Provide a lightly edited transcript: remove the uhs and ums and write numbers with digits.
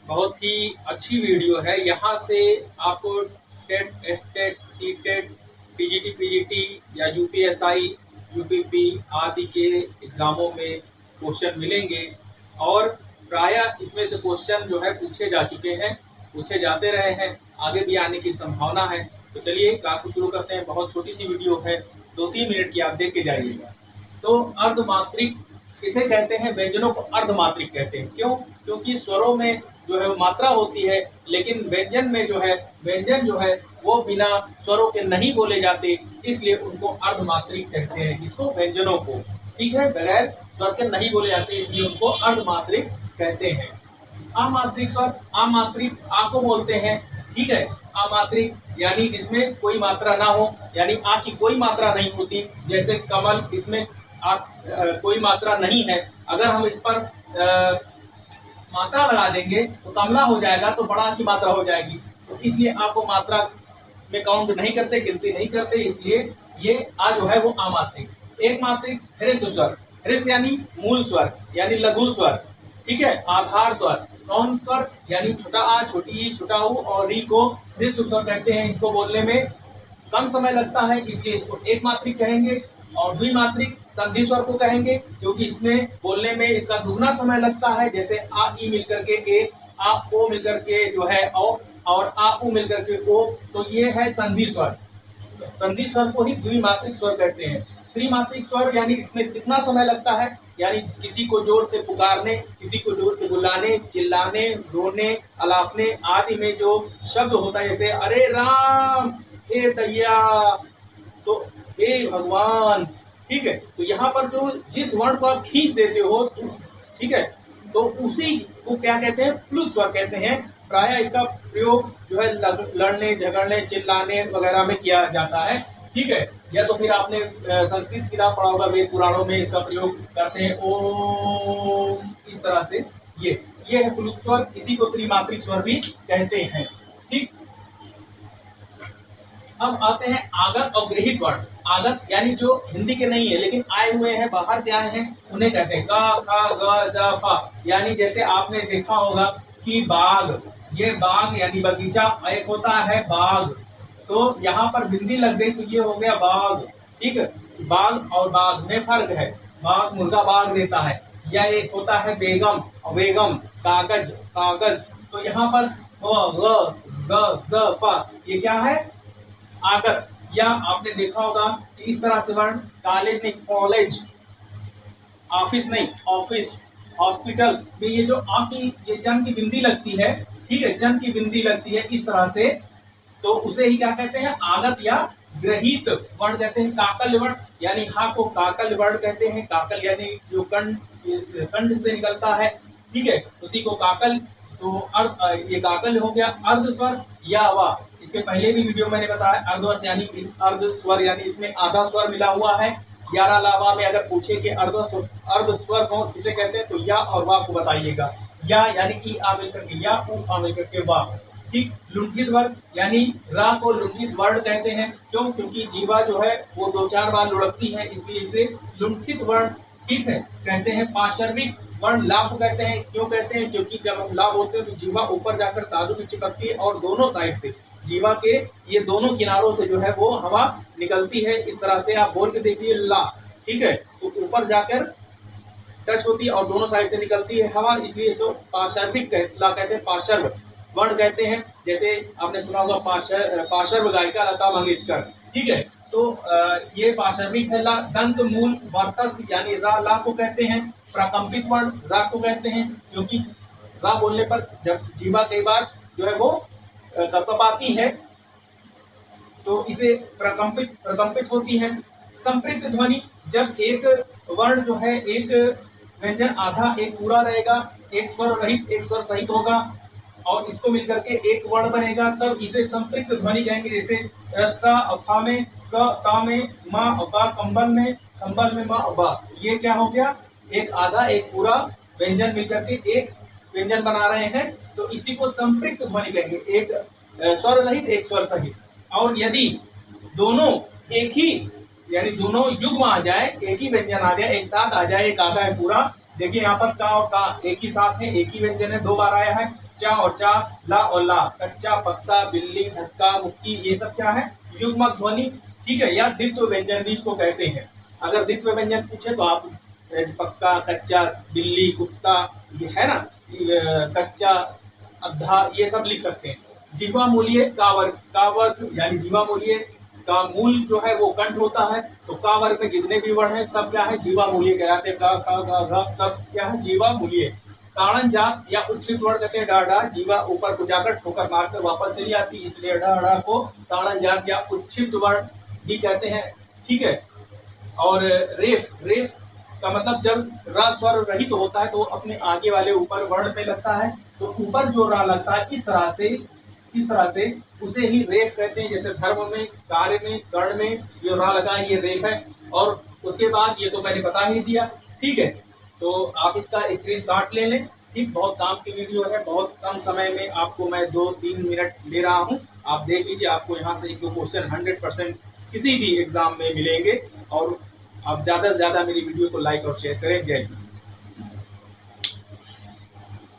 बहुत ही अच्छी वीडियो है। यहाँ से आपको TET, STET, CTET, PGT, PGT या यूपीएसआई, यूपीपी आदि के एग्ज़ामों में क्वेश्चन मिलेंगे और प्रायः इसमें से क्वेश्चन जो है पूछे जा चुके हैं, पूछे जाते रहे हैं, आगे भी आने की संभावना है। तो चलिए क्लास को शुरू करते हैं। बहुत छोटी सी वीडियो है, 2-3 मिनट की, आप देख के जाइएगा। तो अर्धमात्रिक इसे कहते हैं, व्यंजनों को अर्धमात्रिक कहते हैं। क्यों? क्योंकि स्वरों में जो है वो मात्रा होती है, लेकिन व्यंजन में जो है व्यंजन जो है वो बिना स्वरों के नहीं बोले जाते, इसलिए उनको अर्धमात्रिक कहते हैं। किसको? व्यंजनों को। ठीक है, बगैर स्वर के नहीं बोले जाते, इसलिए उनको अर्धमात्रिक कहते हैं। अमात्रिक स्वर, अमात्रिक आ को बोलते हैं। ठीक है, अमात्रिक यानी जिसमें कोई मात्रा ना हो, यानी आ की कोई मात्रा नहीं होती। जैसे कमल, इसमें कोई मात्रा नहीं है। अगर हम इस पर मात्रा लगा देंगे तो कमला हो जाएगा, तो बड़ा की मात्रा हो जाएगी। तो इसलिए आपको मात्रा में काउंट नहीं करते, गिनती नहीं करते, इसलिए ये आ जो है वो अमात्रिक। एक मात्रिक ह्रस्व स्वर, ह्रस्व यानी मूल स्वर, यानी लघु स्वर। ठीक है, आधार स्वर। कौन स्वर? यानी छोटा आ, छोटी ई, छोटा ऊ और री को ह्रस्व स्वर कहते हैं। इनको बोलने में कम समय लगता है, इसलिए इसको एक मात्रिक कहेंगे। और द्विमात्रिक संधि स्वर को कहेंगे, क्योंकि इसमें बोलने में इसका दुगना समय लगता है। जैसे आ ई मिलकर के ए, आ ओ मिलकर के जो है ओ, और आ उ मिलकर के ओ, तो ये है संधि स्वर। संधि स्वर को ही द्विमात्रिक स्वर कहते हैं। त्रिमात्रिक स्वर यानी इसमें कितना समय लगता है, यानी किसी को जोर से पुकारने, किसी को जोर से बुलाने, चिल्लाने, रोने, अलापने आदि में जो शब्द होता है, जैसे अरे राम, हे दैया, तो हे भगवान। ठीक है, तो यहाँ पर जो जिस वर्ण को आप खींच देते हो, ठीक है, तो उसी को क्या कहते हैं? प्लुत स्वर कहते हैं। प्रायः इसका प्रयोग जो है लड़ने, झगड़ने, चिल्लाने वगैरह में किया जाता है। ठीक है, या तो फिर आपने संस्कृत किताब पढ़ा होगा, वेद पुराणों में इसका प्रयोग करते हैं, ओम, इस तरह से। ये है प्लुत स्वर, इसी को त्रिमात्रिक स्वर भी कहते हैं। ठीक, अब आते हैं आगत और गृहीत वर्ण। आगत यानी जो हिंदी के नहीं है लेकिन आए हुए हैं, बाहर से आए हैं, उन्हें कहते हैं का, खा, ग, जा, फा। यानी जैसे आपने देखा होगा कि बाग, ये बाग यानी बगीचा, एक होता है बाग, तो यहाँ पर बिंदी लग गई तो ये हो गया बाग। ठीक है, बाग और बाग में फर्क है। बाग मुर्गा बाग देता है, या एक होता है बेगम और बेगम, कागज, कागज। तो यहाँ पर ग, ग, ज, फा, ये क्या है? आगत। या आपने देखा होगा कि इस तरह से वर्ण, कॉलेज नहीं कॉलेज, ऑफिस नहीं ऑफिस, हॉस्पिटल में ये जो आ की, ये जन की बिंदी लगती है। ठीक है, जन की बिंदी लगती है इस तरह से, तो उसे ही क्या कहते हैं? आगत या ग्रहित वर्ण कहते हैं। काकल वर्ण यानी हा को काकल वर्ण कहते हैं। काकल यानी जो कंठ से निकलता है, ठीक है, उसी को काकल। तो ये काकल हो गया। अर्ध स्वर या वा, इसके पहले भी वीडियो मैंने बताया, अर्धवर्ष यानी अर्ध स्वर, यानी इसमें आधा स्वर मिला हुआ है। 11 लावा में अगर पूछे कि अर्ध स्वर कौन किसे कहते हैं, तो या और वा को बताइएगा। या यानी ई आ मिलकर के या, उ आ मिलकर के वा। ठीक, लुंठित वर्ण यानी रा को लुंठित वर्ण कहते हैं। क्यों? क्योंकि जीवा जो है वो 2-4 बार लुढ़कती है, इसलिए इसे लुंठित वर्ण, ठीक है, कहते हैं। पाशर्विक वर्ण ला को कहते हैं। क्यों कहते हैं? क्योंकि जब हम ला बोलते हैं तो जीवा ऊपर जाकर तालु में चिपकती है और दोनों साइड से जीवा के ये दोनों किनारों से जो है वो हवा निकलती है। इस तरह से आप बोल के देखिए ला, ठीक है, तो ऊपर जाकर टच होती है और दोनों साइड से निकलती है हवा, इसलिए इसको पाशर्विक ला कहते हैं, पाशर्व वर्ण कहते हैं। जैसे आपने सुना होगा पाशर्व गायिका लता मंगेशकर। ठीक है, तो ये पाशर्विक है। ला दंत मूल वर्तस यानी रा, ला को कहते हैं। प्रकंपित वर्ण रा को कहते हैं, क्योंकि रा बोलने पर जब जीवा कई बार जो है वो कपकपाती है तो इसे प्रकंपित होती है। संपृक्त ध्वनि, जब एक वर्ण जो है, एक व्यंजन आधा एक पूरा रहेगा, एक स्वर रहित एक स्वर सहित होगा और इसको मिलकर के एक वर्ण बनेगा, तब इसे संपृक्त ध्वनि कहेंगे। जैसे सा अफा में, क ता में, मा अबा कंबल में, संबल में मा अबा, ये क्या हो गया? एक आधा एक पूरा व्यंजन मिलकर के एक व्यंजन बना रहे हैं, तो इसी को संपृक्त ध्वनि कहेंगे। एक स्वर रहित एक स्वर सहित। और यदि दोनों एक ही, यानी दोनों युग्म आ जाए, एक ही व्यंजन आ जाए, एक साथ आ जाए, एक आधा है पूरा। देखिए यहाँ पर का और का एक ही साथ है, एक ही व्यंजन है, 2 बार आया है। चा और चा, ला और ला, कच्चा, पक्का, बिल्ली, धक्का, मुक्की, ये सब क्या है? युग्मक ध्वनि, ठीक है, या द्वित्व व्यंजन भी इसको कहते हैं। अगर द्वित्व व्यंजन पूछे तो आप पक्का, कच्चा, बिल्ली, कुत्ता, ये है ना, कच्चा, अद्धा, ये सब लिख सकते हैं। जीवा मूल्य का वर्ग, का वर्ग यानी जीवा मूल्य का मूल जो है वो कंठ होता है, तो का वर्ग में जितने भी वर्ण है सब क्या है? जीवा मूल्य कहलाते हैं। का, गा, गा, सब क्या है? जीवा मूल्य। ताड़न जात या उच्छित वर्ण कहते हैं। डा, जीवा ऊपर को जाकर ठोकर मारकर वापस चली आती, इसलिए डा को ताड़न जात या उच्छित वर्ण भी कहते हैं, ठीक है। और रेफ, रेफ का मतलब जब र स्वर रहित तो होता है तो अपने आगे वाले ऊपर वर्ण पे लगता है, तो ऊपर जो रा लगता है इस तरह से उसे ही रेफ कहते हैं। जैसे धर्म में, कार्य में, कर्ण में जो रा लगा है ये रेफ है। और उसके बाद ये तो मैंने बता ही दिया, ठीक है। तो आप इसका स्क्रीनशॉट ले लें, ठीक। बहुत काम की वीडियो है, बहुत कम समय में आपको मैं 2-3 मिनट ले रहा हूँ। आप देख लीजिए, आपको यहाँ से एक क्वेश्चन 100% किसी भी एग्जाम में मिलेंगे। और आप ज़्यादा से ज़्यादा मेरी वीडियो को लाइक और शेयर करें। जय हिंद।